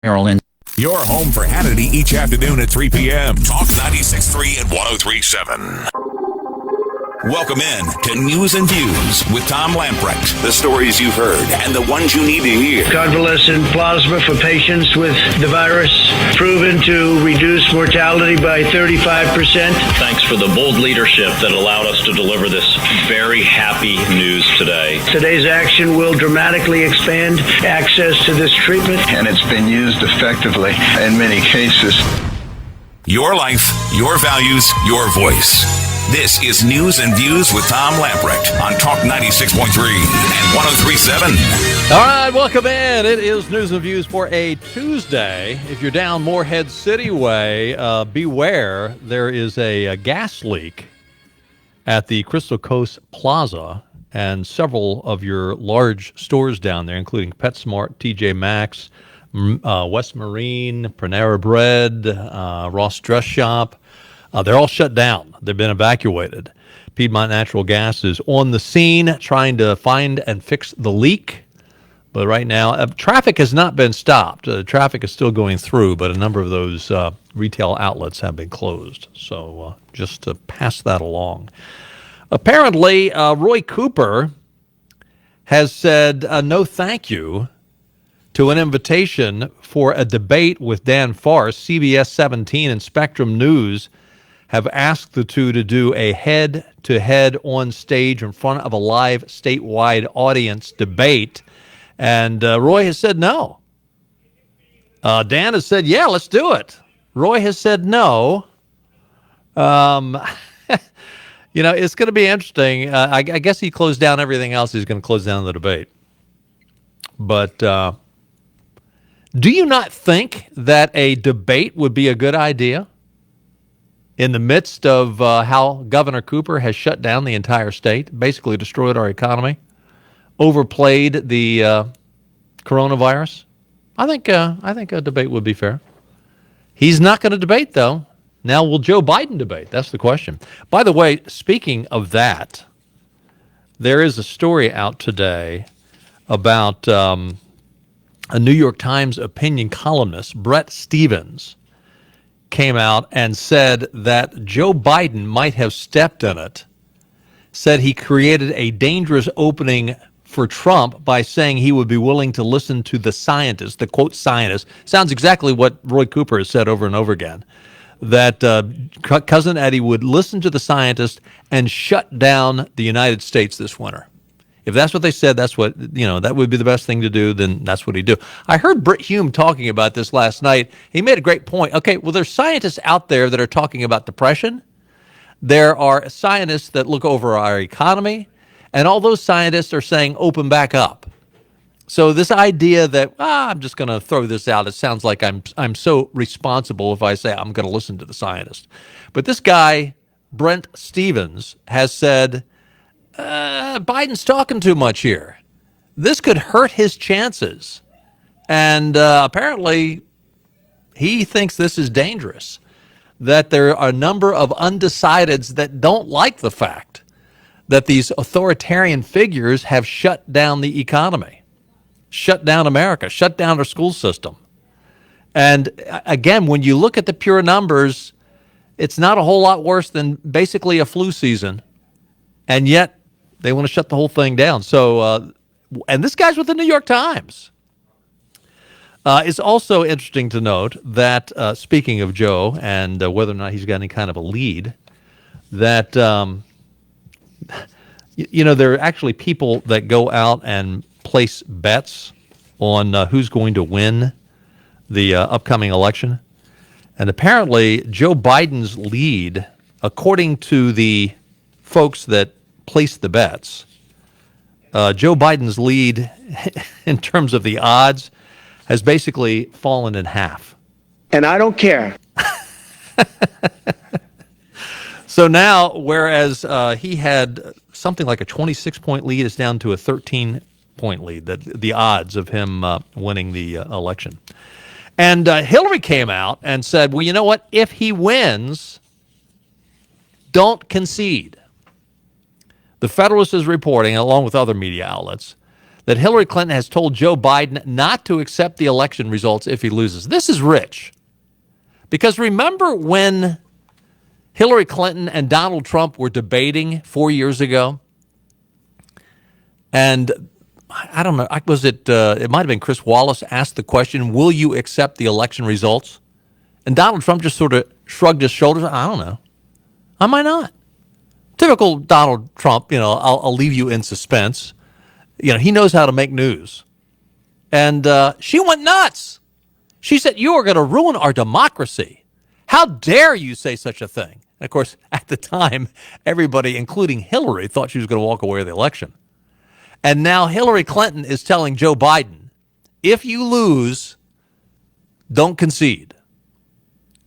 Maryland. Your home for Hannity each afternoon at 3 p.m. Talk 96.3 and 103.7. Welcome in to News and Views with Tom Lamprecht. The stories you've heard and the ones you need to hear. Convalescent plasma for patients with the virus proven to reduce mortality by 35%. Thanks for the bold leadership that allowed us to deliver this very happy news today. Today's action will dramatically expand access to this treatment. And it's been used effectively in many cases. Your life, your values, your voice. This is News and Views with Tom Lamprecht on Talk 96.3 and 103.7. All right, welcome in. It is News and Views for a Tuesday. If you're down Morehead City way, beware. There is a gas leak at the Crystal Coast Plaza and several of your large stores down there, including PetSmart, TJ Maxx, West Marine, Panera Bread, Ross Dress Shop. They're all shut down. They've been evacuated. Piedmont Natural Gas is on the scene trying to find and fix the leak. But right now, traffic has not been stopped. Traffic is still going through, but a number of those retail outlets have been closed. So just to pass that along. Apparently, Roy Cooper has said no thank you to an invitation for a debate with Dan Farce. CBS 17 and Spectrum News have asked the two to do a head-to-head on stage in front of a live statewide audience debate. And Roy has said no. Dan has said, yeah, let's do it. Roy has said no. It's going to be interesting. I guess he closed down everything else. He's going to close down the debate. But do you not think that a debate would be a good idea in the midst of how Governor Cooper has shut down the entire state, basically destroyed our economy, overplayed the coronavirus? I think a debate would be fair. He's not going to debate, though. Now, will Joe Biden debate? That's the question. By the way, speaking of that, there is a story out today about a New York Times opinion columnist, Bret Stephens, came out and said that Joe Biden might have stepped in it, said he created a dangerous opening for Trump by saying he would be willing to listen to the scientists, the quote scientists. Sounds exactly what Roy Cooper has said over and over again, that Cousin Eddie would listen to the scientists and shut down the United States this winter. If that's what they said, that's what, that would be the best thing to do, then that's what he'd do. I heard Britt Hume talking about this last night. He made a great point. Okay, well, there's scientists out there that are talking about depression. There are scientists that look over our economy, and all those scientists are saying open back up. So this idea that, I'm just going to throw this out, it sounds like I'm so responsible if I say I'm going to listen to the scientists. But this guy, Brent Stephens, has said, Biden's talking too much here. This could hurt his chances. And apparently he thinks this is dangerous, that there are a number of undecideds that don't like the fact that these authoritarian figures have shut down the economy, shut down America, shut down our school system. And again, when you look at the pure numbers, it's not a whole lot worse than basically a flu season. And yet they want to shut the whole thing down. So, and this guy's with the New York Times. It's also interesting to note that, speaking of Joe and whether or not he's got any kind of a lead, that, there are actually people that go out and place bets on who's going to win the upcoming election. And apparently Joe Biden's lead, according to the folks that place the bets, Joe Biden's lead in terms of the odds has basically fallen in half. And I don't care. So now, whereas he had something like a 26-point lead, it's down to a 13-point lead, the odds of him winning the election. And Hillary came out and said, well, you know what? If he wins, don't concede. The Federalist is reporting, along with other media outlets, that Hillary Clinton has told Joe Biden not to accept the election results if he loses. This is rich. Because remember when Hillary Clinton and Donald Trump were debating 4 years ago? And I don't know, was it, it might have been Chris Wallace asked the question, will you accept the election results? And Donald Trump just sort of shrugged his shoulders. I don't know. I might not. Typical Donald Trump, I'll leave you in suspense. He knows how to make news. And she went nuts. She said, you are going to ruin our democracy. How dare you say such a thing? And of course, at the time, everybody, including Hillary, thought she was going to walk away with the election. And now Hillary Clinton is telling Joe Biden, if you lose, don't concede.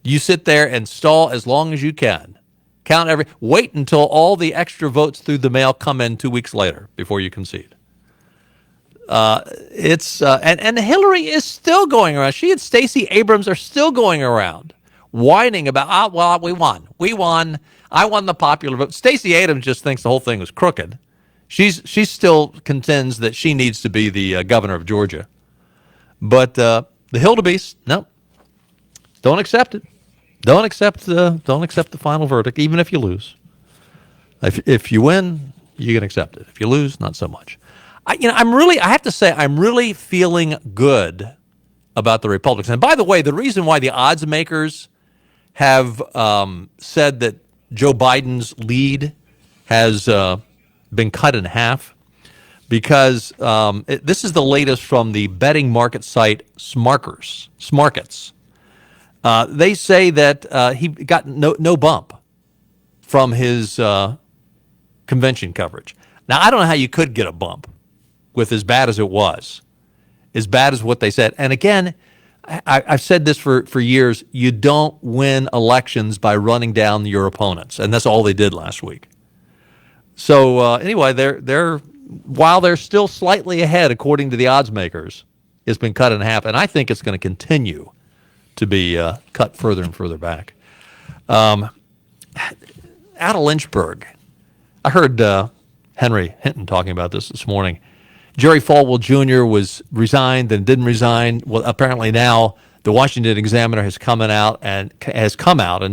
You sit there and stall as long as you can. Wait until all the extra votes through the mail come in 2 weeks later before you concede. And Hillary is still going around. She and Stacey Abrams are still going around whining about, we won. I won the popular vote. Stacey Abrams just thinks the whole thing was crooked. She still contends that she needs to be the governor of Georgia. But the Hildebeest, no, don't accept it. Don't accept the final verdict, even if you lose. If you win, you can accept it. If you lose, not so much. I have to say, I'm really feeling good about the Republicans. And by the way, the reason why the odds makers have said that Joe Biden's lead has been cut in half, because this is the latest from the betting market site Smarkets. They say that he got no bump from his convention coverage. Now, I don't know how you could get a bump with as bad as it was, as bad as what they said. And again, I've said this for years, you don't win elections by running down your opponents, and that's all they did last week. So anyway, while they're still slightly ahead, according to the odds makers, it's been cut in half, and I think it's going to continue to be cut further and further back. Out of Lynchburg, I heard Henry Hinton talking about this morning. Jerry Falwell Jr. was resigned and didn't resign. Well, apparently now the Washington Examiner has come out and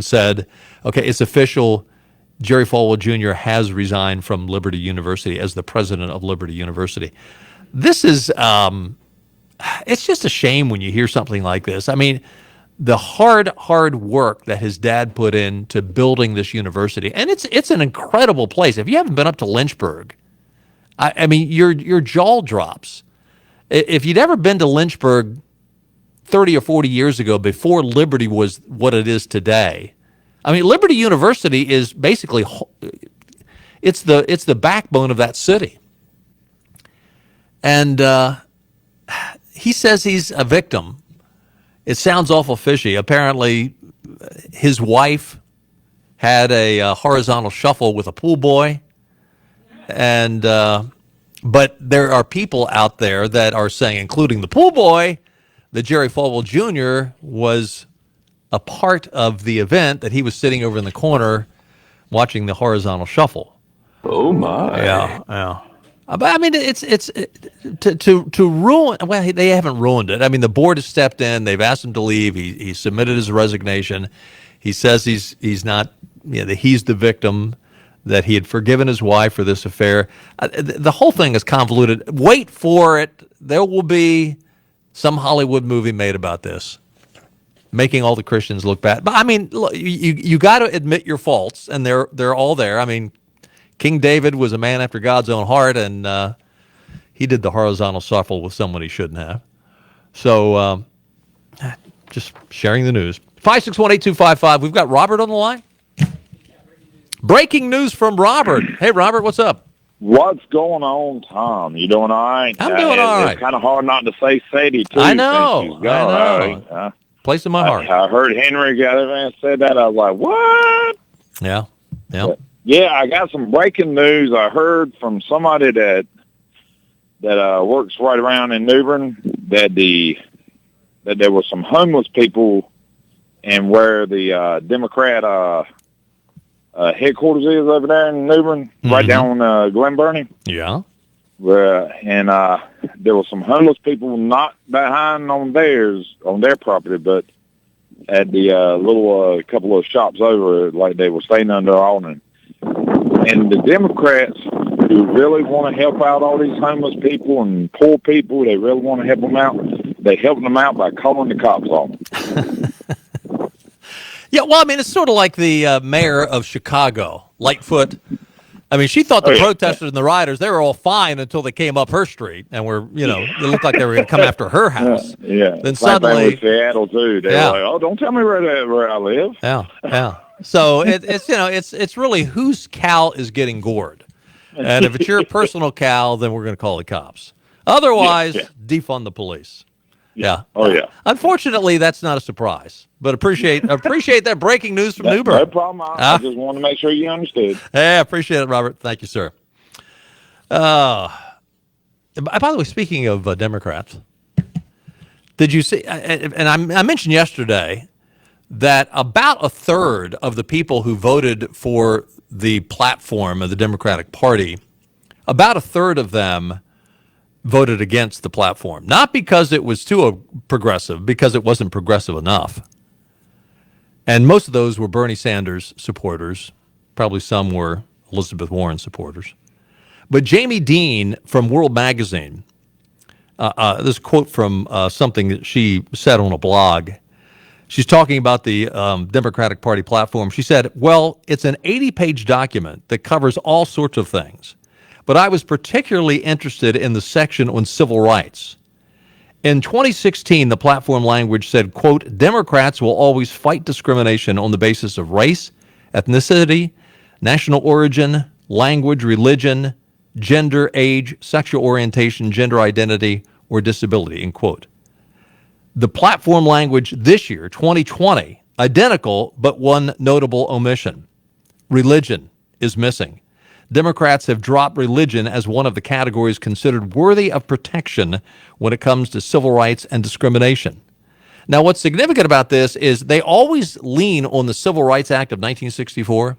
said, okay, it's official. Jerry Falwell Jr. has resigned from Liberty University as the president of Liberty University. This is, it's just a shame when you hear something like this. I mean, the hard work that his dad put into building this university, and it's an incredible place. If you haven't been up to Lynchburg, I mean, your jaw drops. If you'd ever been to Lynchburg 30 or 40 years ago, before Liberty was what it is today, I mean, Liberty University is basically it's the backbone of that city. And he says he's a victim. It sounds awful fishy. Apparently, his wife had a horizontal shuffle with a pool boy, and but there are people out there that are saying, including the pool boy, that Jerry Falwell Jr. was a part of the event, that he was sitting over in the corner watching the horizontal shuffle. Oh my! Yeah. But I mean, it's to ruin. Well, they haven't ruined it. I mean, the board has stepped in. They've asked him to leave. He submitted his resignation. He says he's not. That he's the victim. That he had forgiven his wife for this affair. The whole thing is convoluted. Wait for it. There will be some Hollywood movie made about this, making all the Christians look bad. But I mean, look, you got to admit your faults, and they're all there. I mean, King David was a man after God's own heart, and he did the horizontal shuffle with someone he shouldn't have. So, just sharing the news. 5618255. We've got Robert on the line. Breaking news from Robert. Hey, Robert, what's up? What's going on, Tom? You doing all right? I'm doing all right. It's kind of hard not to say Sadie, too. I know. Place in my heart. I heard Henry the other man said that. I was like, what? Yeah. But, yeah, I got some breaking news. I heard from somebody that works right around in New Bern that there were some homeless people, and where the Democrat headquarters is over there in New Bern, right down Glen Burnie. Yeah. and there were some homeless people not behind on their property, but at the little couple of shops over, like they were staying under awning. And the Democrats who really want to help out all these homeless people and poor people, they really want to help them out. They help them out by calling the cops on them. Yeah, well, I mean, it's sort of like the mayor of Chicago, Lightfoot. I mean, she thought the protesters and the rioters, they were all fine until they came up her street and were, it looked like they were going to come after her house. Yeah. Then suddenly, with Seattle too. They were like, "Oh, don't tell me where I live." Yeah. So it's really whose cow is getting gored, and if it's your personal cow, then we're going to call the cops. Otherwise, defund the police. Yeah. Oh yeah. Unfortunately, that's not a surprise, but appreciate that breaking news from Newbern. No problem. I just wanted to make sure you understood. Yeah, appreciate it, Robert. Thank you, sir. By the way, speaking of Democrats, did you see? And I mentioned yesterday that about a third of the people who voted for the platform of the Democratic Party, about a third of them voted against the platform, not because it was too progressive, because it wasn't progressive enough. And most of those were Bernie Sanders supporters. Probably some were Elizabeth Warren supporters. But Jamie Dean from World Magazine, this quote from something that she said on a blog. She's talking about the Democratic Party platform. She said, well, it's an 80-page document that covers all sorts of things. But I was particularly interested in the section on civil rights. In 2016, the platform language said, quote, Democrats will always fight discrimination on the basis of race, ethnicity, national origin, language, religion, gender, age, sexual orientation, gender identity, or disability, end quote. The platform language this year, 2020, identical, but one notable omission. Religion is missing. Democrats have dropped religion as one of the categories considered worthy of protection when it comes to civil rights and discrimination. Now, what's significant about this is they always lean on the Civil Rights Act of 1964.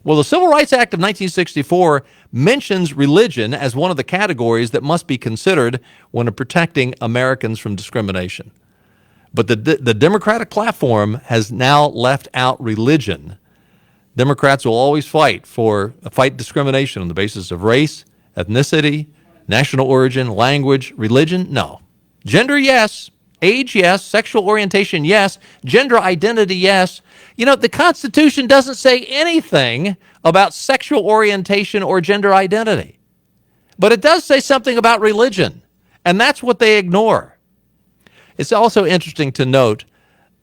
Well, the Civil Rights Act of 1964 mentions religion as one of the categories that must be considered when protecting Americans from discrimination. But the Democratic platform has now left out religion. Democrats will always fight discrimination on the basis of race, ethnicity, national origin, language, religion, no. Gender, yes. Age, yes. Sexual orientation, yes. Gender identity, yes. The Constitution doesn't say anything about sexual orientation or gender identity. But it does say something about religion, and that's what they ignore. It's also interesting to note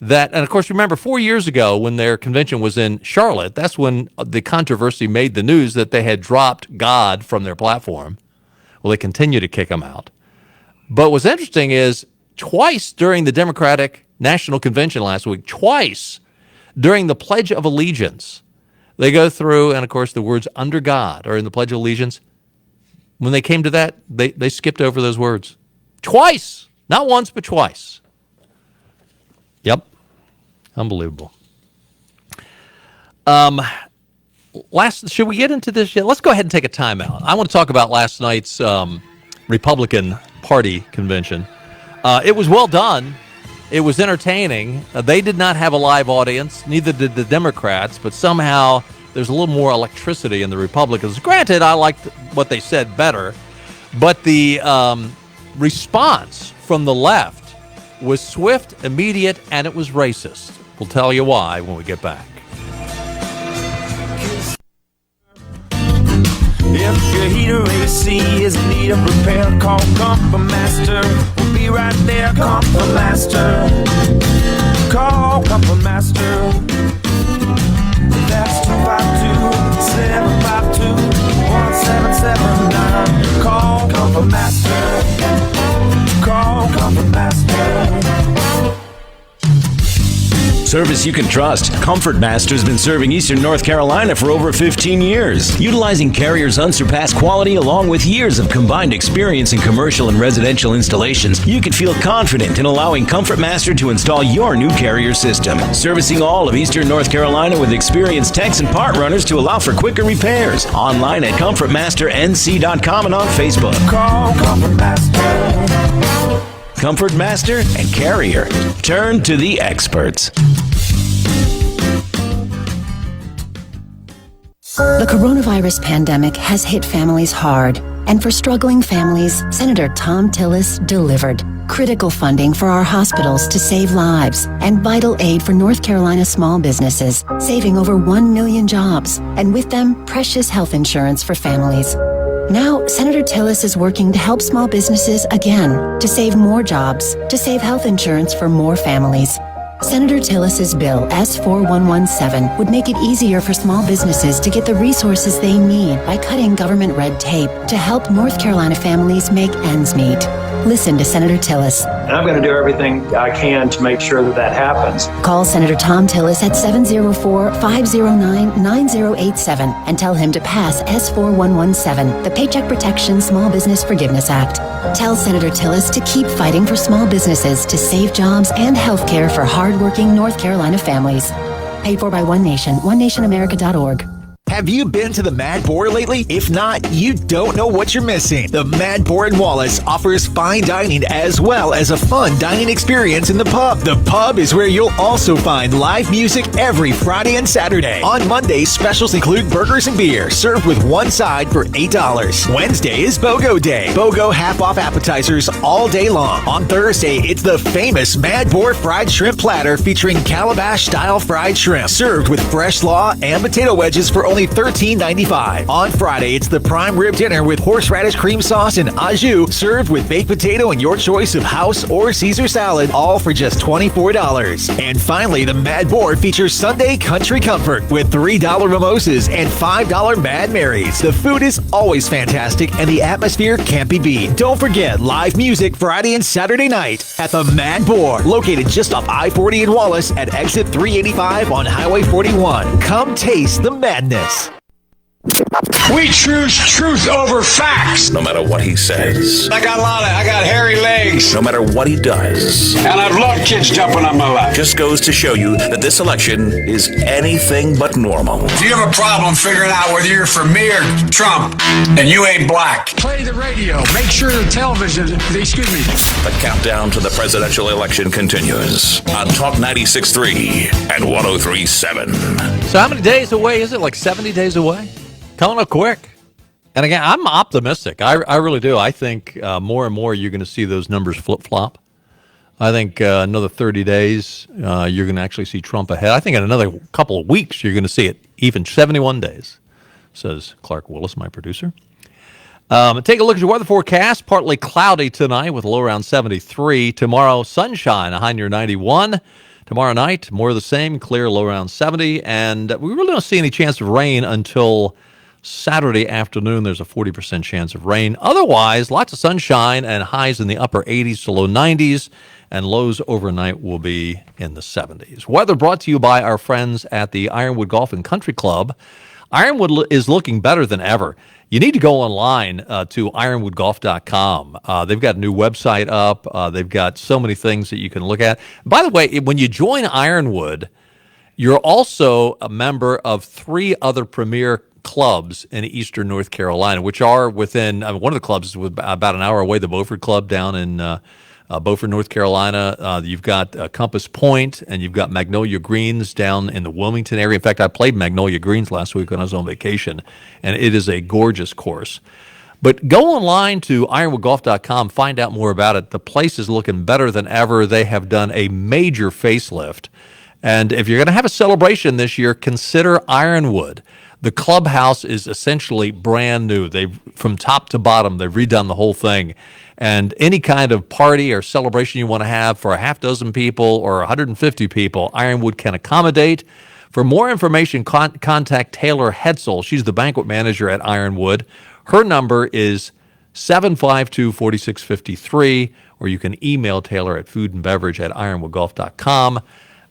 that, and of course, remember 4 years ago when their convention was in Charlotte, that's when the controversy made the news that they had dropped God from their platform. Well, they continue to kick him out. But what's interesting is twice during the Democratic National Convention last week, twice during the Pledge of Allegiance, they go through, and of course, the words under God are in the Pledge of Allegiance. When they came to that, they skipped over those words. Twice! Not once, but twice. Yep. Unbelievable. Should we get into this yet? Let's go ahead and take a timeout. I want to talk about last night's Republican Party convention. It was well done. It was entertaining. They did not have a live audience. Neither did the Democrats, but somehow there's a little more electricity in the Republicans. Granted, I liked what they said better, but the response from the left was swift, immediate, and it was racist. We'll tell you why when we get back. If your heater AC is in need of repair, call Comfort Master. We'll be right there, Comfort Master. Call Comfort Master. That's 252-752-1779. Call Comfort Master. Call Comfort Master. Service you can trust. Comfort Master's been serving Eastern North Carolina for over 15 years. Utilizing Carrier's unsurpassed quality along with years of combined experience in commercial and residential installations, you can feel confident in allowing Comfort Master to install your new Carrier system. Servicing all of Eastern North Carolina with experienced techs and part runners to allow for quicker repairs. Online at ComfortMasterNC.com and on Facebook. Call Comfort Master. Comfort Master and Carrier. Turn to the experts. The coronavirus pandemic has hit families hard. And for struggling families, Senator Thom Tillis delivered critical funding for our hospitals to save lives and vital aid for North Carolina small businesses, saving over 1 million jobs, and with them, precious health insurance for families. Now, Senator Tillis is working to help small businesses again, to save more jobs, to save health insurance for more families. Senator Tillis's bill, S4117, would make it easier for small businesses to get the resources they need by cutting government red tape to help North Carolina families make ends meet. Listen to Senator Tillis. And I'm going to do everything I can to make sure that happens. Call Senator Thom Tillis at 704-509-9087 and tell him to pass S4117, the Paycheck Protection Small Business Forgiveness Act. Tell Senator Tillis to keep fighting for small businesses to save jobs and health care for hardworking North Carolina families. Paid for by One Nation, onenationamerica.org. Have you been to the Mad Boar lately? If not, you don't know what you're missing. The Mad Boar in Wallace offers fine dining as well as a fun dining experience in the pub. The pub is where you'll also find live music every Friday and Saturday. On Mondays, specials include burgers and beer, served with one side for $8. Wednesday is BOGO Day. BOGO half-off appetizers all day long. On Thursday, it's the famous Mad Boar fried shrimp platter featuring calabash-style fried shrimp, served with fresh slaw and potato wedges for only $13.95. On Friday, it's the prime rib dinner with horseradish cream sauce and au jus, served with baked potato and your choice of house or Caesar salad, all for just $24. And finally, the Mad Boar features Sunday Country Comfort with $3 mimosas and $5 Mad Marys. The food is always fantastic and the atmosphere can't be beat. Don't forget live music Friday and Saturday night at the Mad Boar, located just off I-40 in Wallace at exit 385 on Highway 41. Come taste the madness. We choose truth over facts. No matter what he says. I got hairy legs. No matter what he does. And I've loved kids jumping on my lap. Just goes to show you that this election is anything but normal. If you have a problem figuring out whether you're for me or Trump, and you ain't black. Play the radio. Make sure the television, The countdown to the presidential election continues on Talk 96.3 and 103.7. So how many days away is it? Like 70 days away? Coming up quick. And again, I'm optimistic. I really do. I think more and more you're going to see those numbers flip-flop. I think another 30 days, you're going to actually see Trump ahead. I think in another couple of weeks, you're going to see it even 71 days, says Clark Willis, my producer. Take a look at your weather forecast. Partly cloudy tonight with a low around 73. Tomorrow, sunshine, a high near 91. Tomorrow night, more of the same, clear, low around 70. And we really don't see any chance of rain until Saturday afternoon. There's a 40% chance of rain. Otherwise, lots of sunshine and highs in the upper 80s to low 90s. And lows overnight will be in the 70s. Weather brought to you by our friends at the Ironwood Golf and Country Club. Ironwood is looking better than ever. You need to go online to ironwoodgolf.com. They've got a new website up. They've got so many things that you can look at. By the way, when you join Ironwood, you're also a member of 3 other premier clubs in eastern North Carolina, which are within, one of the clubs is about an hour away, the Beaufort Club down in Beaufort, North Carolina. You've got Compass Point, and you've got Magnolia Greens down in the Wilmington area. In fact, I played Magnolia Greens last week when I was on vacation, and it is a gorgeous course. But go online to ironwoodgolf.com, find out more about it. The place is looking better than ever. They have done a major facelift. And if you're going to have a celebration this year, consider Ironwood. The clubhouse is essentially brand new. From top to bottom, they've redone the whole thing. And any kind of party or celebration you want to have for a half dozen people or 150 people, Ironwood can accommodate. For more information, contact Taylor Hetzel. She's the banquet manager at Ironwood. Her number is 752-4653, or you can email Taylor at foodandbeverage@ironwoodgolf.com.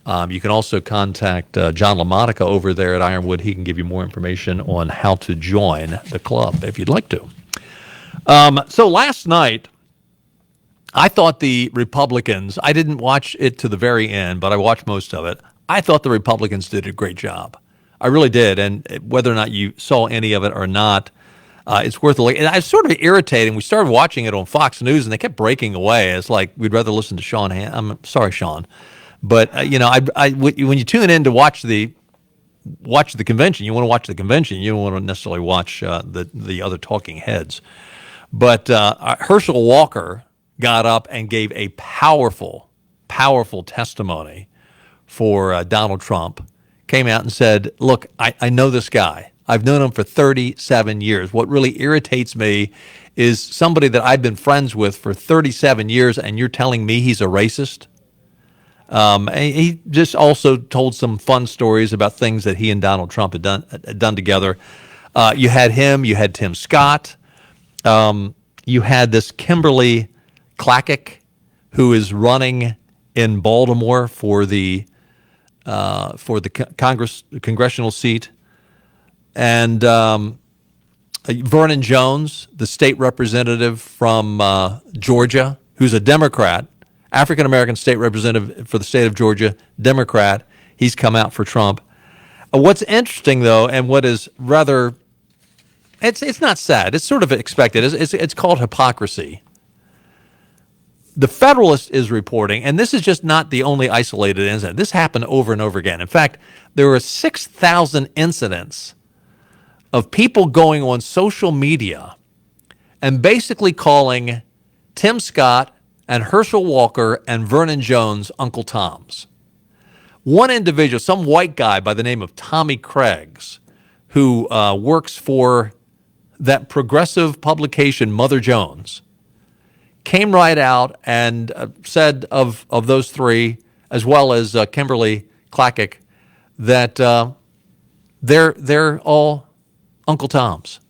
You can also contact John LaMonica over there at Ironwood. He can give you more information on how to join the club if you'd like to. So last night, I thought the Republicans, I didn't watch it to the very end, but I watched most of it. I thought the Republicans did a great job. I really did. And whether or not you saw any of it or not, it's worth a look. And it's sort of irritating. We started watching it on Fox News, and they kept breaking away. It's like we'd rather listen to Sean. I'm sorry, Sean, but when you tune in to watch the convention, you want to watch the convention. You don't want to necessarily watch the other talking heads. But Herschel Walker got up and gave a powerful testimony for Donald Trump. Came out and said, "Look, I know this guy. I've known him for 37 years. What really irritates me is somebody that I've been friends with for 37 years, and you're telling me he's a racist." And he just also told some fun stories about things that he and Donald Trump had done together. You had him. You had Tim Scott. You had this Kimberly Clackick, who is running in Baltimore for the congressional seat. And Vernon Jones, the state representative from Georgia, who's a Democrat, African-American state representative for the state of Georgia, Democrat. He's come out for Trump. What's interesting, though, and what is rather, it's not sad. It's sort of expected. It's called hypocrisy. The Federalist is reporting, and this is just not the only isolated incident. This happened over and over again. In fact, there were 6,000 incidents of people going on social media and basically calling Tim Scott and Herschel Walker and Vernon Jones Uncle Toms. One individual, some white guy by the name of Tommy Craigs, who works for that progressive publication Mother Jones, came right out and said of those three, as well as Kimberly Clackick, that they're all Uncle Toms.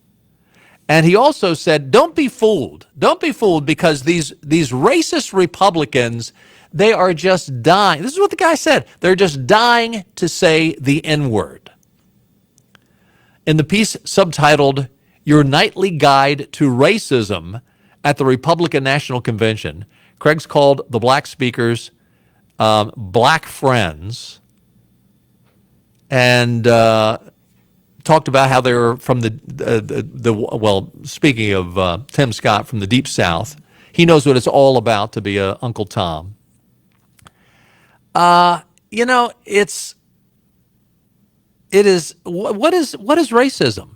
And he also said, don't be fooled. Don't be fooled because these racist Republicans, they are just dying. This is what the guy said. They're just dying to say the N-word. In the piece subtitled, Your Nightly Guide to Racism at the Republican National Convention, Craig's called the black speakers black friends, and talked about how they were from well, speaking of Tim Scott, from the Deep South. He knows what it's all about to be a Uncle Tom. What is racism?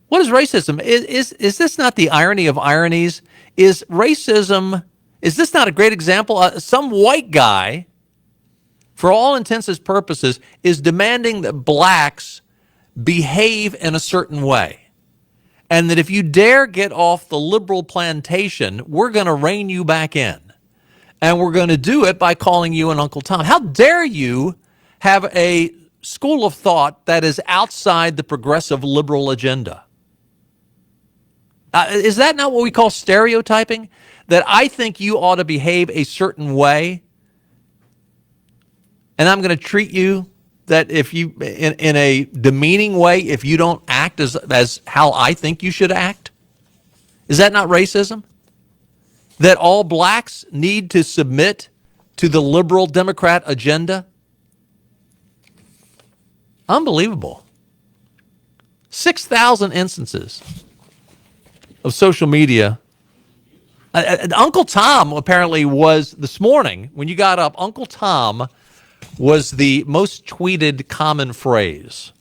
What is racism? Is this not the irony of ironies? Is this not a great example? Some white guy, for all intents and purposes, is demanding that blacks behave in a certain way. And that if you dare get off the liberal plantation, we're going to rein you back in. And we're going to do it by calling you an Uncle Tom. How dare you have a school of thought that is outside the progressive liberal agenda? Is that not what we call stereotyping? That I think you ought to behave a certain way, and I'm going to treat you that if you in a demeaning way if you don't act as how I think you should act? Is that not racism? That all blacks need to submit to the liberal Democrat agenda? Unbelievable. 6,000 instances of social media. Uncle Tom apparently was, this morning, when you got up, Uncle Tom was the most tweeted common phrase.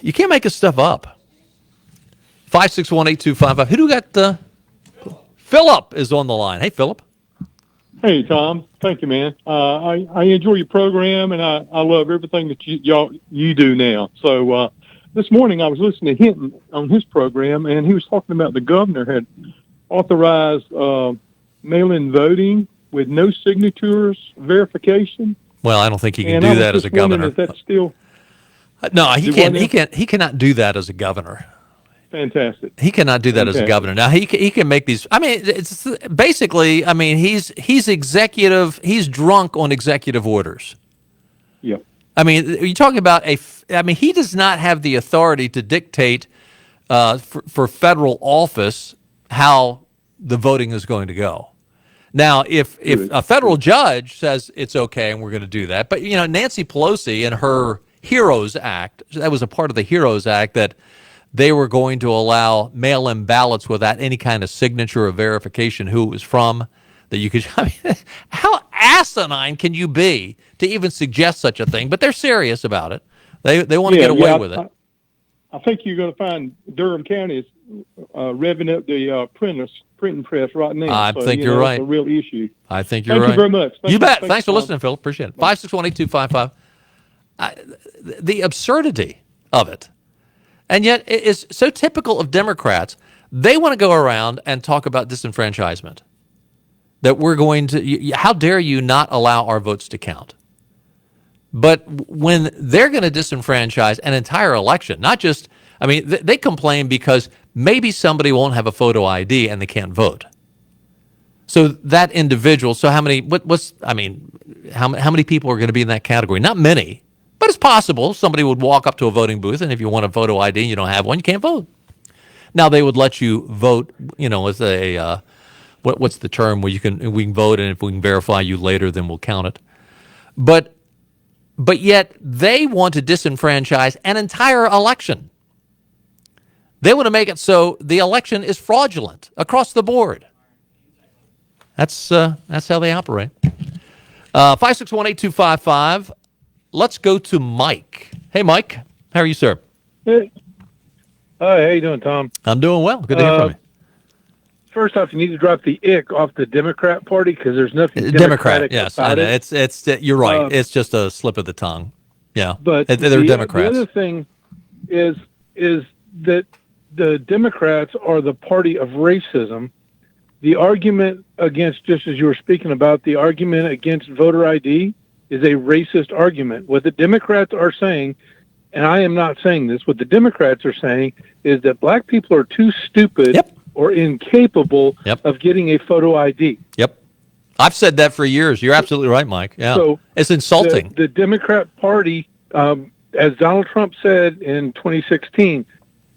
You can't make this stuff up. 5618255. Who do we got? Philip is on the line. Hey, Philip. Hey, Tom. Thank you, man. I enjoy your program, and I love everything that you do now. So this morning I was listening to Hinton on his program, and he was talking about the governor had authorized mail-in voting with no signatures verification. Well, I don't think he can do that as a governor. Is that still? No, he can't. He cannot do that as a governor. fantastic. He cannot do that as a governor. Now he can make these. I mean, it's basically. I mean, he's executive. He's drunk on executive orders. Yeah. I mean, you're talking about I mean, he does not have the authority to dictate for federal office how the voting is going to go. Now, if a federal judge says it's okay and we're going to do that, but Nancy Pelosi and her HEROES Act, that was a part of the HEROES Act that they were going to allow mail-in ballots without any kind of signature or verification who it was from. That you could, I mean, how asinine can you be to even suggest such a thing? But they're serious about it. They want to get away with it. I think you're going to find Durham County is revving up the printing press right now. I think you're right. It's a real issue. I think you're right. Thank you very much. You bet. Thanks for listening, Phil. Appreciate it. 5618255. The absurdity of it. And yet it is so typical of Democrats. They want to go around and talk about disenfranchisement. That we're going to, how dare you not allow our votes to count? But when they're going to disenfranchise an entire election, not just, I mean, they complain because maybe somebody won't have a photo ID and they can't vote. So that individual, so how many, how many people are going to be in that category? Not many, but it's possible somebody would walk up to a voting booth and if you want a photo ID and you don't have one, you can't vote. Now they would let you vote, as a, what's the term where we can vote, and if we can verify you later, then we'll count it. But yet they want to disenfranchise an entire election. They want to make it so the election is fraudulent across the board. That's how they operate. 5618255. Let's go to Mike. Hey, Mike. How are you, sir? Hey. Hi, how you doing, Tom? I'm doing well. Good to hear from you. First off, you need to drop the ick off the Democrat Party because there's nothing Democratic. Yes, about I know. it. It's you're right. It's just a slip of the tongue. Yeah, but they're Democrats. The other thing is that the Democrats are the party of racism. The argument against, just as you were speaking about, the argument against voter ID is a racist argument. What the Democrats are saying, and I am not saying this, what the Democrats are saying is that black people are too stupid or incapable of getting a photo ID. Yep. I've said that for years. You're absolutely right, Mike. Yeah. So it's insulting. The Democrat Party, as Donald Trump said in 2016,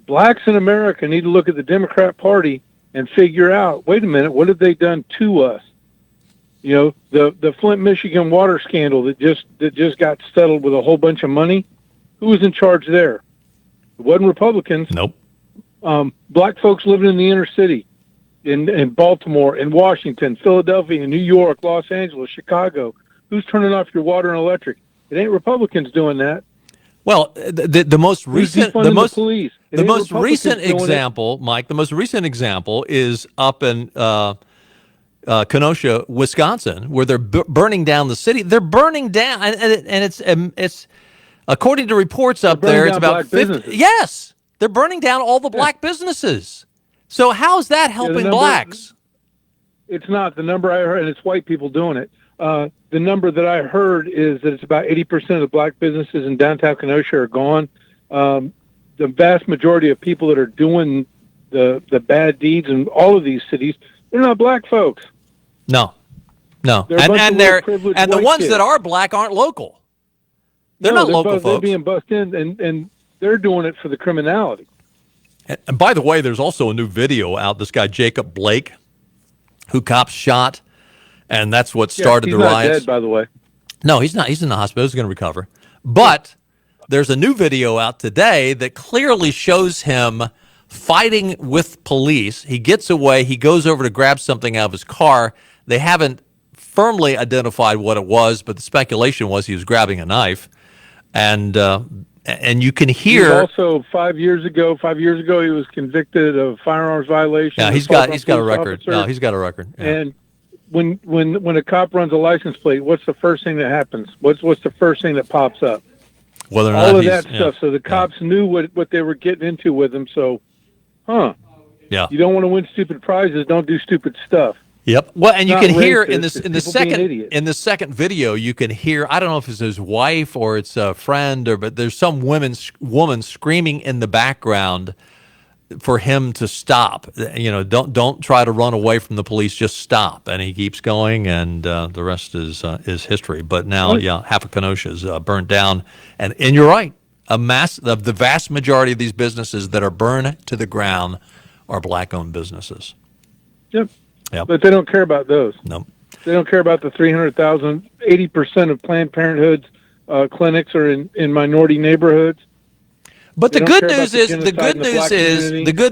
blacks in America need to look at the Democrat Party and figure out, wait a minute, what have they done to us? The Flint, Michigan water scandal that just got settled with a whole bunch of money. Who was in charge there? It wasn't Republicans. Nope. Black folks living in the inner city, in Baltimore, in Washington, Philadelphia, in New York, Los Angeles, Chicago. Who's turning off your water and electric? It ain't Republicans doing that. Well, the most recent, the most recent example, Mike, the most recent example is up in Kenosha, Wisconsin, where they're burning down the city. They're burning down, and it's according to reports up there, it's about 50. Yes, they're burning down all the black businesses. So how is that helping blacks? It's not. The number I heard, and it's white people doing it. The number that I heard is that it's about 80% of the black businesses in downtown Kenosha are gone. The vast majority of people that are doing the bad deeds in all of these cities, they're not black folks. No. And the ones that are black aren't local. They're not local folks. They're being bussed in, and they're doing it for the criminality. And by the way, there's also a new video out. This guy Jacob Blake, who cops shot, and that's what started the riots. He's not dead, by the way. No, he's not. He's in the hospital. He's going to recover. But there's a new video out today that clearly shows him fighting with police. He gets away. He goes over to grab something out of his car. They haven't firmly identified what it was, but the speculation was he was grabbing a knife. And you can hear. Also, 5 years ago, he was convicted of firearms violation. Yeah, he's got a record. No, he's got a record. Yeah. And when a cop runs a license plate, what's the first thing that happens? What's the first thing that pops up? Whether or not all of that stuff. So the cops knew what they were getting into with him. So, yeah, you don't want to win stupid prizes. Don't do stupid stuff. Yep. Well, and you can hear in the second video, you can hear, I don't know if it's his wife or it's a friend, but there's some woman screaming in the background for him to stop. Don't try to run away from the police. Just stop. And he keeps going, and the rest is history. But now, half of Kenosha is burnt down, and you're right. The vast majority of these businesses that are burned to the ground are black-owned businesses. Yep. But they don't care about those. No. They don't care about the 300,000. 80% of Planned Parenthood's clinics are in minority neighborhoods. But the good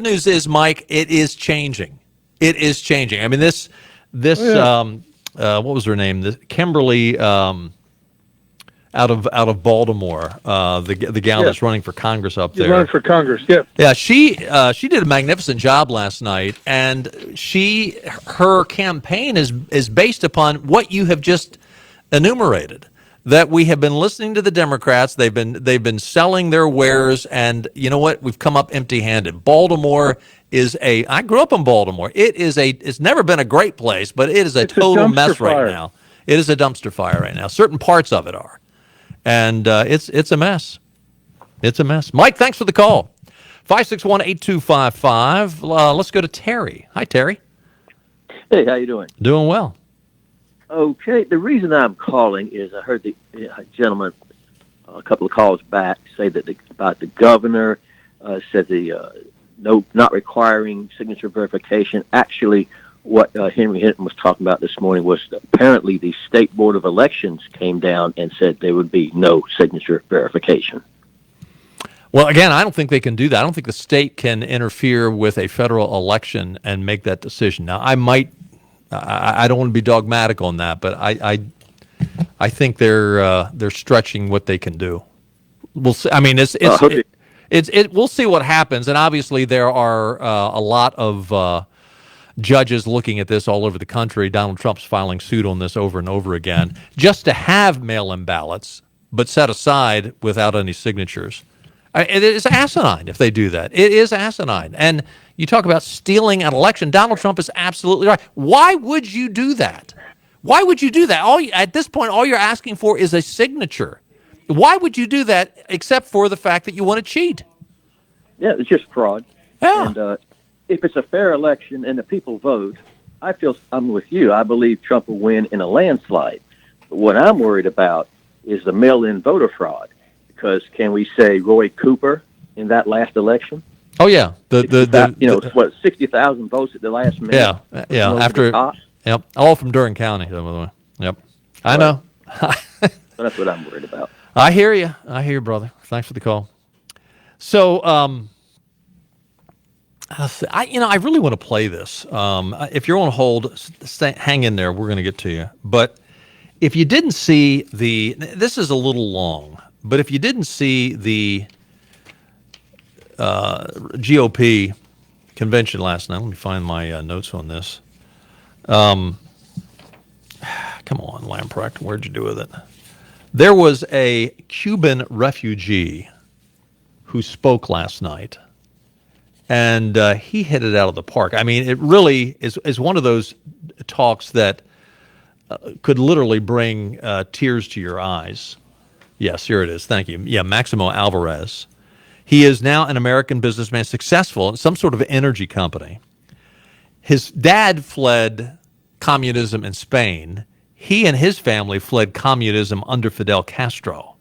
news is, Mike, it is changing. It is changing. I mean, this what was her name? Kimberly out of Baltimore, the gal that's running for Congress up there. Running for Congress, yeah. Yeah, she did a magnificent job last night, and her campaign is based upon what you have just enumerated. That we have been listening to the Democrats. They've been selling their wares, and you know what? We've come up empty-handed. Baltimore I grew up in Baltimore. It's never been a great place, but it is a total mess right now. It is a dumpster fire right now. Certain parts of it are. And it's a mess. It's a mess. Mike, thanks for the call. 561-8255. Let's go to Terry. Hi, Terry. Hey, how you doing? Doing well. Okay, the reason I'm calling is I heard the gentleman a couple of calls back say that about the governor said not requiring signature verification. Actually, what Henry Hinton was talking about this morning was that apparently the State Board of Elections came down and said there would be no signature verification. Well, again, I don't think they can do that. I don't think the state can interfere with a federal election and make that decision. Now, I don't want to be dogmatic on that, but I think they're stretching what they can do. We'll see. I mean, we'll see what happens, and obviously there are a lot of judges looking at this all over the country. Donald Trump's filing suit on this over and over again, just to have mail-in ballots, but set aside without any signatures. It is asinine if they do that. It is asinine. And you talk about stealing an election. Donald Trump is absolutely right. Why would you do that? Why would you do that? At this point, all you're asking for is a signature. Why would you do that except for the fact that you want to cheat? Yeah, it's just fraud. Yeah. And if it's a fair election and the people vote, I'm with you. I believe Trump will win in a landslide. But what I'm worried about is the mail-in voter fraud. Because can we say Roy Cooper in that last election? Oh yeah, 60,000 votes at the last minute. Yeah. After, all from Durham County, by the way. Yep, I know. So that's what I'm worried about. I hear you, brother. Thanks for the call. So, I really want to play this. If you're on hold, hang in there. We're going to get to you. But if you didn't see this is a little long. But if you didn't see the GOP convention last night, let me find my notes on this. Come on, Lamprecht, where'd you do with it? There was a Cuban refugee who spoke last night, and he hit it out of the park. I mean, it really is one of those talks that could literally bring tears to your eyes. Yes, here it is. Thank you. Yeah, Maximo Alvarez. He is now an American businessman, successful in some sort of energy company. His dad fled communism in Spain. He and his family fled communism under Fidel Castro.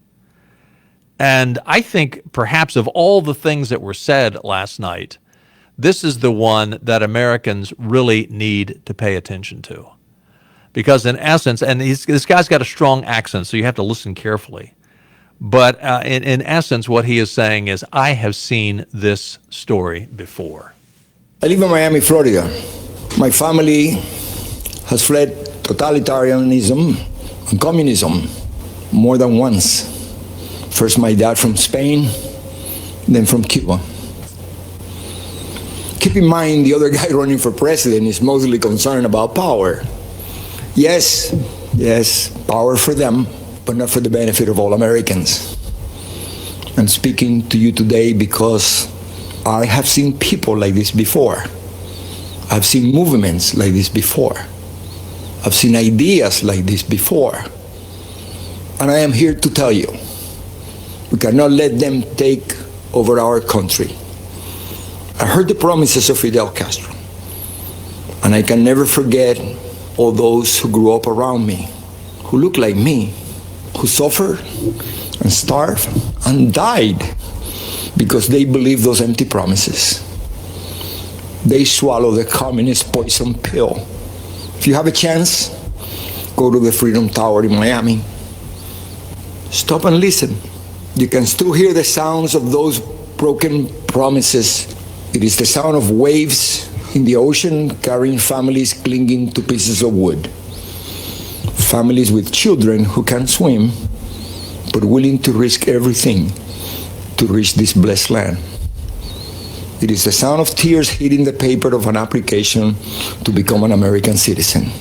And I think perhaps of all the things that were said last night, this is the one that Americans really need to pay attention to. Because in essence, and this guy's got a strong accent, so you have to listen carefully. But in essence, what he is saying is, I have seen this story before. I live in Miami, Florida. My family has fled totalitarianism and communism more than once. First, my dad from Spain, then from Cuba. Keep in mind, the other guy running for president is mostly concerned about power. Yes, power for them, but not for the benefit of all Americans. I'm speaking to you today because I have seen people like this before. I've seen movements like this before. I've seen ideas like this before. And I am here to tell you, we cannot let them take over our country. I heard the promises of Fidel Castro, and I can never forget all those who grew up around me, who looked like me, who suffered and starved and died because they believed those empty promises. They swallowed the communist poison pill. If you have a chance, go to the Freedom Tower in Miami. Stop and listen. You can still hear the sounds of those broken promises. It is the sound of waves in the ocean carrying families clinging to pieces of wood. Families with children who can't swim, but willing to risk everything to reach this blessed land. It is the sound of tears hitting the paper of an application to become an American citizen.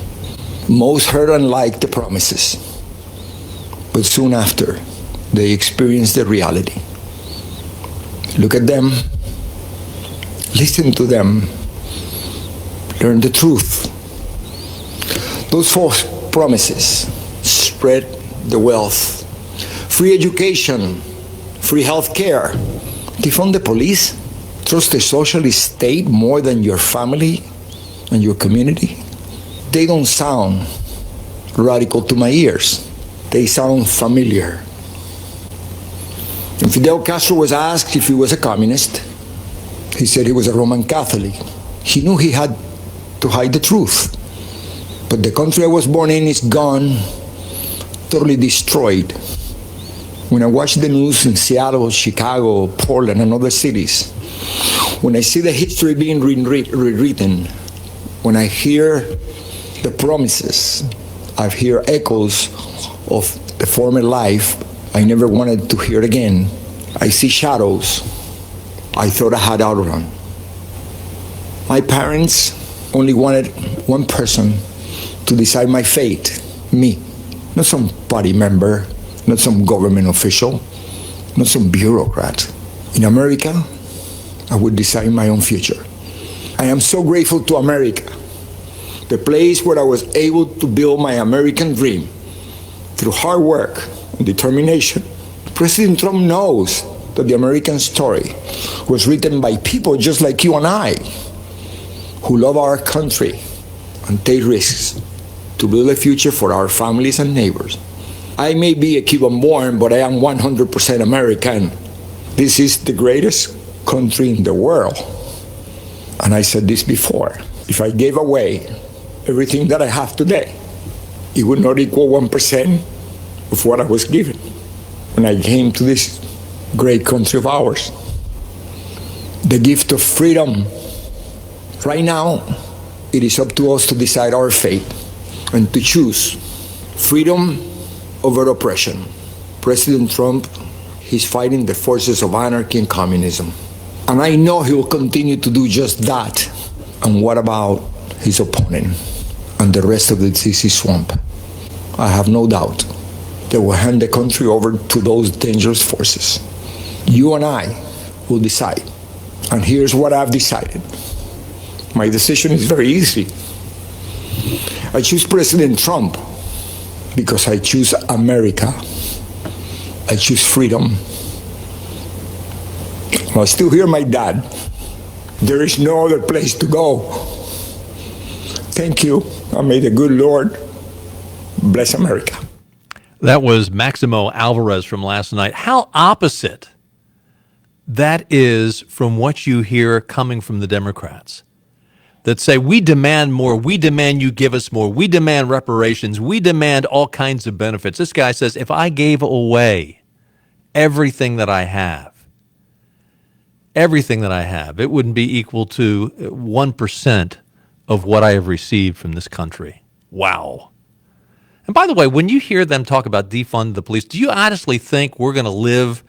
Most heard and liked the promises, but soon after, they experienced the reality. Look at them, listen to them, learn the truth. Those false promises spread the wealth, free education, free health care, defund the police, trust the socialist state more than your family and your community. They don't sound radical to my ears. They sound familiar. When Fidel Castro was asked if he was a communist, he said he was a Roman Catholic. He knew he had to hide the truth. But the country I was born in is gone, totally destroyed. When I watch the news in Seattle, Chicago, Portland, and other cities, when I see the history being rewritten, when I hear the promises, I hear echoes of the former life I never wanted to hear again. I see shadows I thought I had outrun. My parents only wanted one person to decide my fate, me. Not some party member, not some government official, not some bureaucrat. In America, I would decide my own future. I am so grateful to America, the place where I was able to build my American dream through hard work and determination. President Trump knows that the American story was written by people just like you and I, who love our country and take risks to build a future for our families and neighbors. I may be a Cuban born, but I am 100% American. This is the greatest country in the world. And I said this before, if I gave away everything that I have today, it would not equal 1% of what I was given when I came to this great country of ours. The gift of freedom. Right now, it is up to us to decide our fate and to choose freedom over oppression. President Trump, he's fighting the forces of anarchy and communism. And I know he will continue to do just that. And what about his opponent and the rest of the DC swamp? I have no doubt they will hand the country over to those dangerous forces. You and I will decide. And here's what I've decided. My decision is very easy. I choose President Trump because I choose America. I choose freedom. I still hear my dad. There is no other place to go. Thank you, and may the good Lord bless America. That was Maximo Alvarez from last night. How opposite that is from what you hear coming from the Democrats that say, we demand more, we demand you give us more, we demand reparations, we demand all kinds of benefits. This guy says, if I gave away everything that I have, it wouldn't be equal to 1% of what I have received from this country. Wow. And by the way, when you hear them talk about defund the police, do you honestly think we're going to live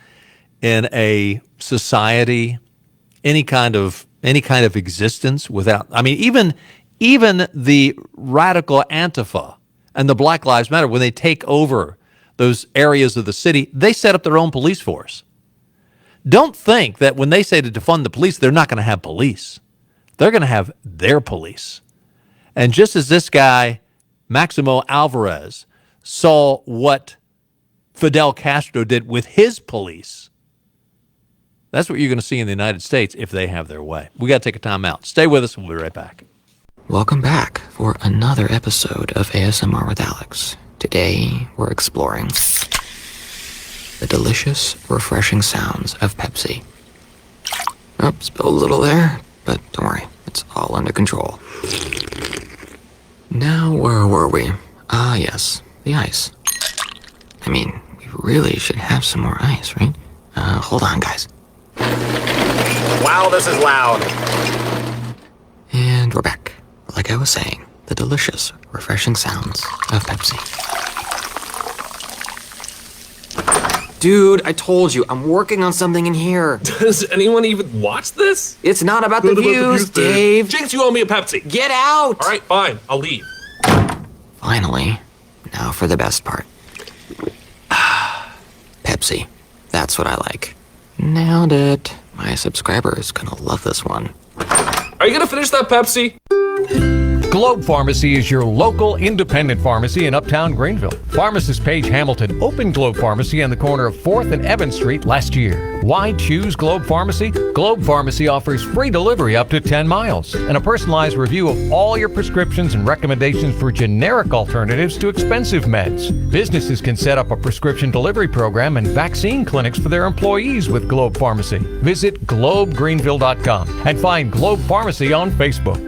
in a society, any kind of existence without? I mean, even the radical Antifa and the Black Lives Matter, when they take over those areas of the city, they set up their own police force. Don't think that when they say to defund the police, they're not going to have police. They're going to have their police. And just as this guy, Maximo Alvarez, saw what Fidel Castro did with his police, That's what you're going to see in the United States if they have their way. We got to take a time out. Stay with us. We'll be right back. Welcome back for another episode of ASMR with Alex. Today, we're exploring the delicious, refreshing sounds of Pepsi. Oh, spilled a little there, but don't worry, it's all under control. Now, where were we? Ah, yes, the ice. I mean, we really should have some more ice, right? Hold on, guys. Wow, this is loud. And we're back. Like I was saying, the delicious, refreshing sounds of Pepsi. Dude, I told you, I'm working on something in here. Does anyone even watch this? It's not about the views, Dave. Jinx, you owe me a Pepsi. Get out! All right, fine, I'll leave. Finally, now for the best part. Pepsi. That's what I like. Nailed it. My subscriber is gonna love this one. Are you gonna finish that Pepsi? Globe Pharmacy is your local independent pharmacy in Uptown Greenville. Pharmacist Paige Hamilton opened Globe Pharmacy on the corner of 4th and Evans Street last year. Why choose Globe Pharmacy? Globe Pharmacy offers free delivery up to 10 miles and a personalized review of all your prescriptions and recommendations for generic alternatives to expensive meds. Businesses can set up a prescription delivery program and vaccine clinics for their employees with Globe Pharmacy. Visit globegreenville.com and find Globe Pharmacy on Facebook.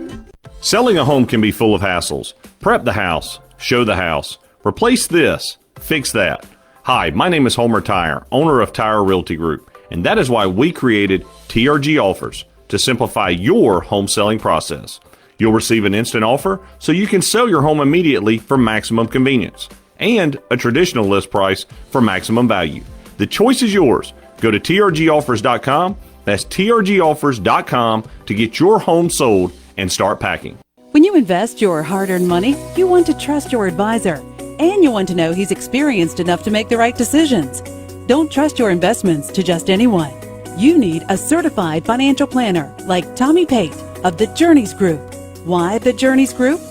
Selling a home can be full of hassles. Prep the house, show the house, replace this, fix that. Hi, my name is Homer Tire, owner of Tire Realty Group, and that is why we created TRG Offers to simplify your home selling process. You'll receive an instant offer so you can sell your home immediately for maximum convenience, and a traditional list price for maximum value. The choice is yours. Go to trgoffers.com, that's trgoffers.com to get your home sold and start packing. When you invest your hard-earned money, you want to trust your advisor, and you want to know he's experienced enough to make the right decisions. Don't trust your investments to just anyone. You need a certified financial planner like Tommy Pate of the Journeys Group. Why the Journeys Group?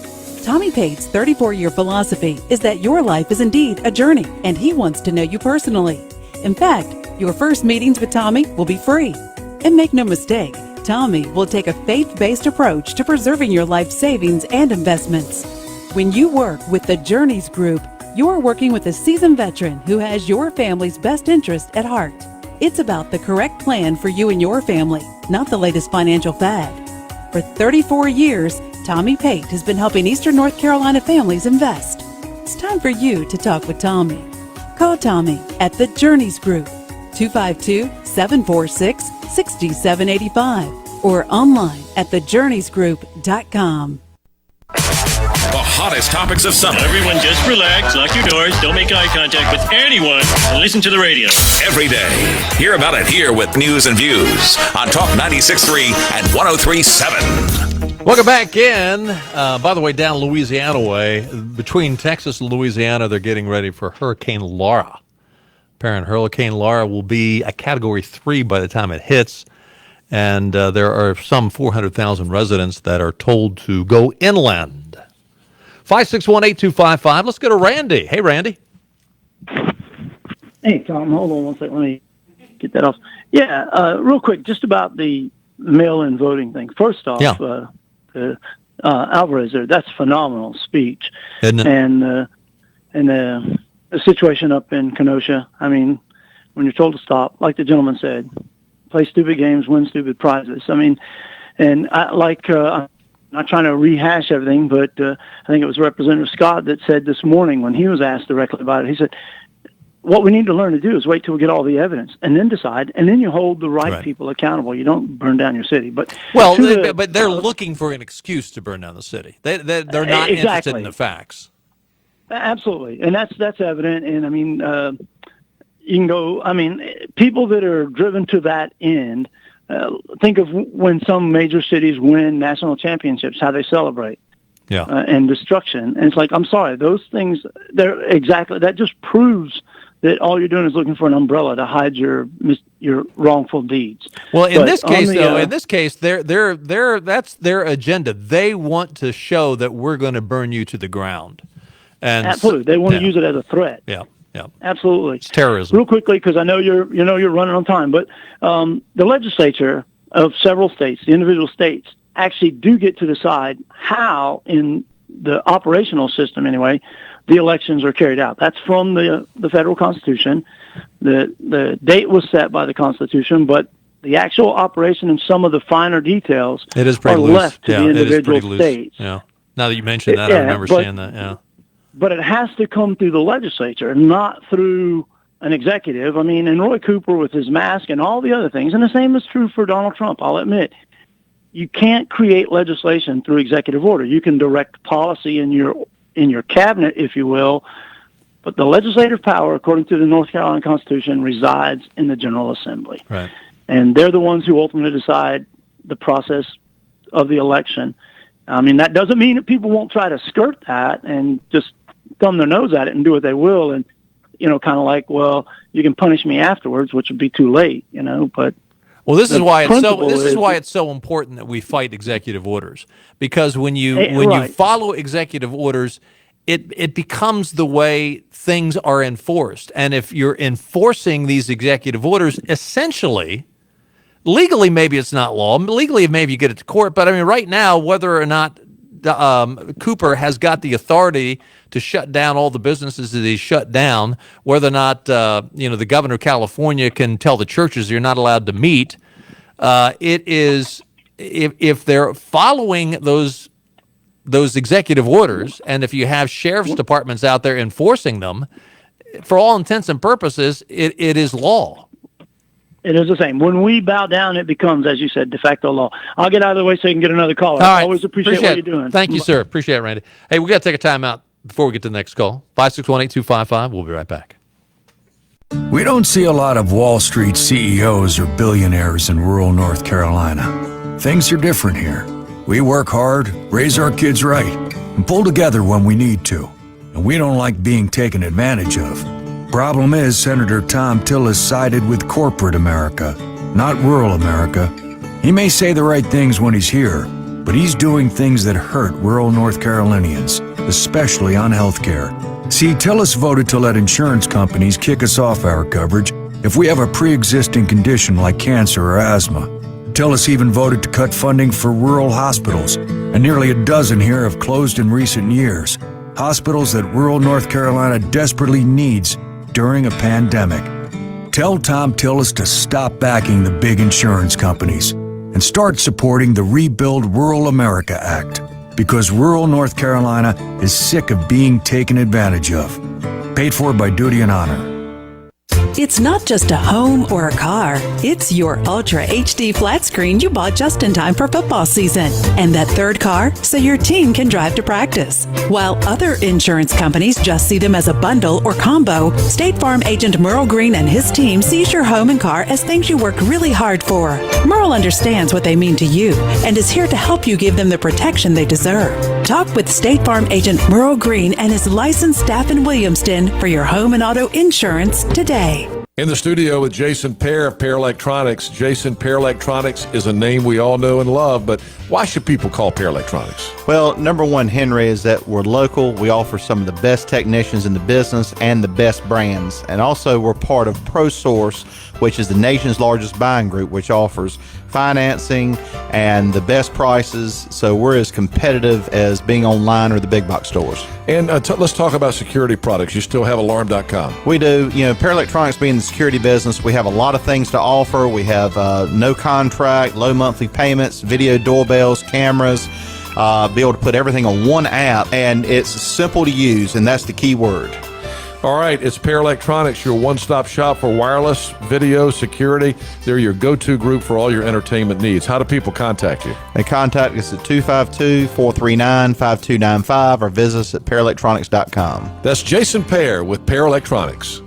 Tommy Pate's 34-year philosophy is that your life is indeed a journey, and he wants to know you personally. In fact, your first meetings with Tommy will be free. And make no mistake, Tommy will take a faith-based approach to preserving your life savings and investments. When you work with the Journeys Group, you're working with a seasoned veteran who has your family's best interest at heart. It's about the correct plan for you and your family, not the latest financial fad. For 34 years, Tommy Pate has been helping Eastern North Carolina families invest. It's time for you to talk with Tommy. Call Tommy at the Journeys Group, 252-746-6785, or online at thejourneysgroup.com. The hottest topics of summer. Everyone just relax, lock your doors, don't make eye contact with anyone, and listen to the radio. Every day. Hear about it here with News and Views on Talk 96.3 and 103.7. Welcome back in. By the way, down Louisiana way, between Texas and Louisiana, they're getting ready for Hurricane Laura. Apparently, Hurricane Laura will be a Category 3 by the time it hits. And there are some 400,000 residents that are told to go inland. 561-8255. Let's go to Randy. Hey, Randy. Hey, Tom. Hold on one second. Let me get that off. Yeah, real quick, just about the mail-in voting thing. First off, Alvarez there, that's phenomenal speech. Isn't it? And the situation up in Kenosha, I mean, when you're told to stop, like the gentleman said, play stupid games, win stupid prizes. I mean, and I'm not trying to rehash everything, but I think it was Representative Scott that said this morning when he was asked directly about it, he said, what we need to learn to do is wait till we get all the evidence and then decide, and then you hold the right people accountable. You don't burn down your city. But but they're looking for an excuse to burn down the city. They're not interested in the facts. Absolutely, and that's evident. And I mean, you can go. I mean, people that are driven to that end. Think of when some major cities win national championships, how they celebrate. Yeah. And destruction. And it's like, I'm sorry, those things, that just proves that all you're doing is looking for an umbrella to hide your wrongful deeds. Well, in this case, that's their agenda. They want to show that we're going to burn you to the ground. And absolutely. They want to use it as a threat. Yeah. Yeah. Absolutely. It's terrorism. Real quickly, because I know you're running on time, but the legislature of several states, the individual states, actually do get to decide how, in the operational system anyway, the elections are carried out. That's from the federal Constitution. The date was set by the Constitution, but the actual operation and some of the finer details are left to the individual states. Yeah. Now that you mentioned that, I remember seeing that. Yeah. But it has to come through the legislature, not through an executive. I mean, and Roy Cooper with his mask and all the other things, and the same is true for Donald Trump, I'll admit. You can't create legislation through executive order. You can direct policy in your cabinet, if you will, but the legislative power, according to the North Carolina Constitution, resides in the General Assembly. Right. And they're the ones who ultimately decide the process of the election. I mean, that doesn't mean that people won't try to skirt that and just thumb their nose at it and do what they will, and kind of like, well, you can punish me afterwards, which would be too late, but. Well, this is why it's so important that we fight executive orders, because when you follow executive orders, it becomes the way things are enforced. And if you're enforcing these executive orders, essentially, legally maybe it's not law. Legally maybe you get it to court, but I mean right now, whether or not Cooper has got the authority to shut down all the businesses that he's shut down, whether or not the governor of California can tell the churches you're not allowed to meet. It is if they're following those executive orders, and if you have sheriff's departments out there enforcing them, for all intents and purposes, it is law. It is the same. When we bow down, it becomes, as you said, de facto law. I'll get out of the way so you can get another caller. All right. I always appreciate what you're doing. Thank you, sir. Appreciate it, Randy. Hey, we got to take a time out before we get to the next call. 561-8255. We'll be right back. We don't see a lot of Wall Street CEOs or billionaires in rural North Carolina. Things are different here. We work hard, raise our kids right, and pull together when we need to. And we don't like being taken advantage of. Problem is, Senator Tom Tillis sided with corporate America, not rural America. He may say the right things when he's here, but he's doing things that hurt rural North Carolinians, especially on health care. See, Tillis voted to let insurance companies kick us off our coverage if we have a pre-existing condition like cancer or asthma. Tillis even voted to cut funding for rural hospitals, and nearly a dozen here have closed in recent years. Hospitals that rural North Carolina desperately needs during a pandemic. Tell Tom Tillis to stop backing the big insurance companies and start supporting the Rebuild Rural America Act, because rural North Carolina is sick of being taken advantage of. Paid for by duty and honor. It's not just a home or a car. It's your Ultra HD flat screen you bought just in time for football season. And that third car so your team can drive to practice. While other insurance companies just see them as a bundle or combo, State Farm agent Merle Green and his team sees your home and car as things you work really hard for. Merle understands what they mean to you and is here to help you give them the protection they deserve. Talk with State Farm agent Merle Green and his licensed staff in Williamston for your home and auto insurance today. In the studio with Jason Pear of Pear Electronics. Jason, Pear Electronics is a name we all know and love, but why should people call Pear Electronics? Well, number one, Henry, is that we're local. We offer some of the best technicians in the business and the best brands. And also, we're part of ProSource, which is the nation's largest buying group, which offers financing and the best prices. So we're as competitive as being online or the big box stores. And let's talk about security products. You still have alarm.com. We do. Pear Electronics being in the security business, we have a lot of things to offer. We have no contract, low monthly payments, video doorbells, cameras, be able to put everything on one app, and it's simple to use, and that's the key word. All right, it's Pear Electronics, your one-stop shop for wireless, video, security. They're your go-to group for all your entertainment needs. How do people contact you? They contact us at 252-439-5295 or visit us at PearElectronics.com. That's Jason Pear with Pear Electronics.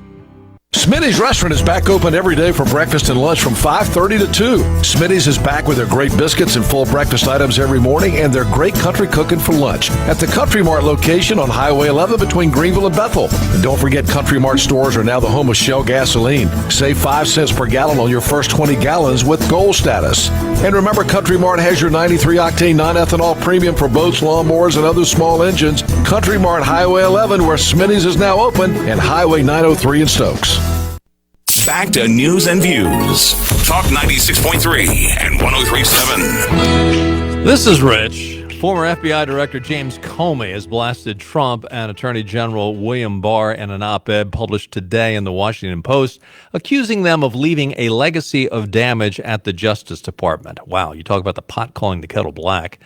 Smitty's Restaurant is back open every day for breakfast and lunch from 5:30 to 2. Smitty's is back with their great biscuits and full breakfast items every morning and their great country cooking for lunch at the Country Mart location on Highway 11 between Greenville and Bethel. And don't forget, Country Mart stores are now the home of Shell gasoline. Save 5 cents per gallon on your first 20 gallons with Gold status. And remember, Country Mart has your 93-octane non-ethanol premium for boats, lawnmowers, and other small engines. Country Mart Highway 11, where Smitty's is now open, and Highway 903 in Stokes. Back to news and views. Talk 96.3 and 103.7. This is Rich. Former FBI Director James Comey has blasted Trump and Attorney General William Barr in an op-ed published today in the Washington Post, accusing them of leaving a legacy of damage at the Justice Department. Wow, you talk about the pot calling the kettle black.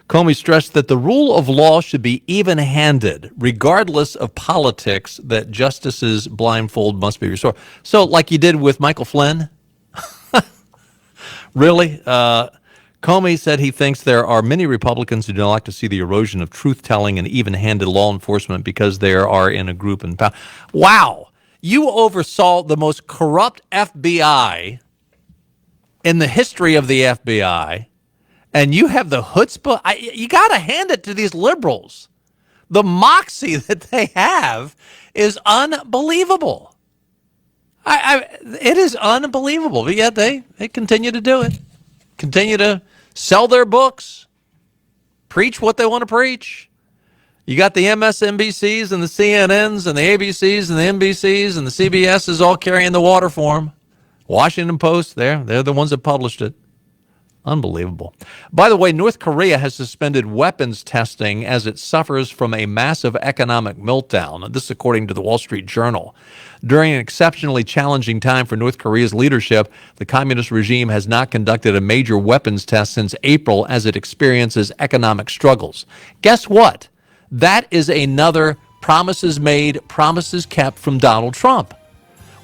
Comey stressed that the rule of law should be even-handed, regardless of politics, that justices' blindfold must be restored. So, like you did with Michael Flynn? Really? Comey said he thinks there are many Republicans who don't like to see the erosion of truth-telling and even-handed law enforcement because they are in a group in power. Wow! You oversaw the most corrupt FBI in the history of the FBI, and you have the chutzpah. You got to hand it to these liberals. The moxie that they have is unbelievable. It is unbelievable, but yet they continue to do it. Continue to sell their books, preach what they want to preach. You got the MSNBCs and the CNNs and the ABCs and the NBCs and the CBSs all carrying the water for them. Washington Post, they're the ones that published it. Unbelievable. By the way, North Korea has suspended weapons testing as it suffers from a massive economic meltdown. This according to the Wall Street Journal. During an exceptionally challenging time for North Korea's leadership, the communist regime has not conducted a major weapons test since April as it experiences economic struggles. Guess what? That is another promises made, promises kept from Donald Trump.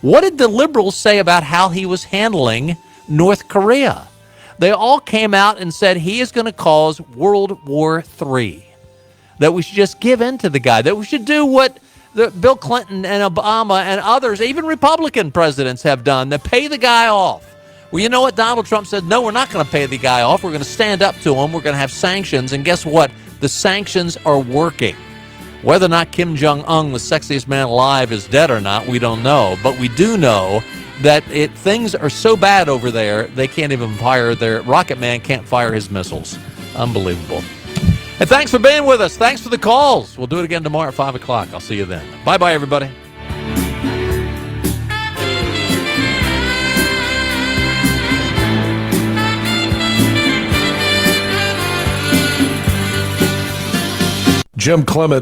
What did the liberals say about how he was handling North Korea? They all came out and said he is going to cause World War III, that we should just give in to the guy, that we should do what Bill Clinton and Obama and others, even Republican presidents, have done, that pay the guy off. Well, you know what? Donald Trump said, no, we're not going to pay the guy off. We're going to stand up to him. We're going to have sanctions. And guess what? The sanctions are working. Whether or not Kim Jong-un, the sexiest man alive, is dead or not, we don't know. But we do know that things are so bad over there, they can't even fire their Rocket Man can't fire his missiles. Unbelievable. And thanks for being with us. Thanks for the calls. We'll do it again tomorrow at 5 o'clock. I'll see you then. Bye-bye, everybody. Jim Clement